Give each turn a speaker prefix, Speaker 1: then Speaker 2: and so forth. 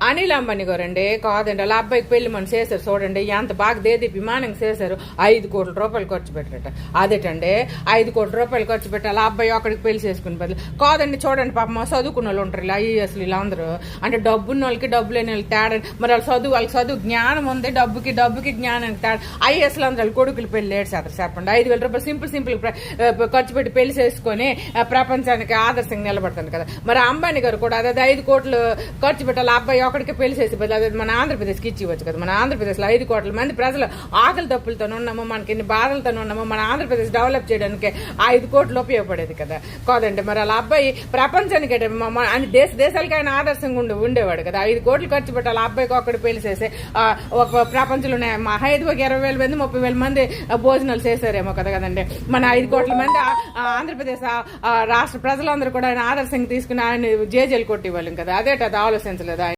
Speaker 1: అనిల్ అంబానీ గారండి కాదండి వాళ్ళ అబ్బాయికి పెళ్లి మనం చేశారు చూడండి ఎంత బాగా విమానంగా చేశారు. 5 కోట్ల రూపాయలు ఖర్చు పెట్టారట. అదేటండి 5 కోట్ల రూపాయలు ఖర్చు పెట్టి వాళ్ళ అబ్బాయి ఒకడికి పెళ్లి చేసుకుని బదులు కాదండి చూడండి పాపం చదువుకున్న వాళ్ళు ఉంటారు ఇలా ఐఏఎస్లు ఇలా అందరూ అంటే డబ్బున్న వాళ్ళకి డబ్బు లేని వాళ్ళు తేడా మరి వాళ్ళకి చదువు జ్ఞానం ఉంది డబ్బుకి జ్ఞానానికి తేడా. ఐఏఎస్లు అందరూ వాళ్ళు కొడుకులు పెళ్లి ఏడ్చేస్తారు చెప్పండి. 5,000 రూపాయలు సింపుల్ ఖర్చు పెట్టి పెళ్లి చేసుకుని ప్రపంచానికి ఆదర్శంగా నిలబడతాను కదా. మరి అంబానీ గారు కూడా అదే 5 కోట్లు ఖర్చు పెట్టాలి అబ్బాయి ఒకడికి పెళ్లి చేసి బదులు అదే మన ఆంధ్రప్రదేశ్కి ఇచ్చివచ్చు కదా. మన ఆంధ్రప్రదేశ్లో 5 కోట్ల మంది ప్రజలు ఆకలి తప్పులతో ఉన్నాము, మనకి ఎన్ని బాధలతో ఉన్నాము, మన ఆంధ్రప్రదేశ్ డెవలప్ చేయడానికి 5 కోట్లు ఉపయోగపడేది కదా కాదండి. మరి వాళ్ళ అబ్బాయి ప్రపంచానికి అన్ని దేశాలకి ఆయన ఆదర్శంగా ఉండేవాడు కదా. 5 కోట్లు ఖర్చు పెట్టాలి అబ్బాయికి ఒక్కడి పెళ్లి చేసి ఒక ప్రపంచంలోనే మహా 20,000 మంది 30,000 మంది భోజనాలు చేశారేమో కదా కదండి. మన 5 కోట్ల మంది ఆంధ్రప్రదేశ్ రాష్ట్ర ప్రజలందరూ కూడా ఆయన ఆదర్శంగా తీసుకుని ఆయన జేజేలు కొట్టేవాళ్ళం కదా. అదేట అది ఆలోచించలేదు.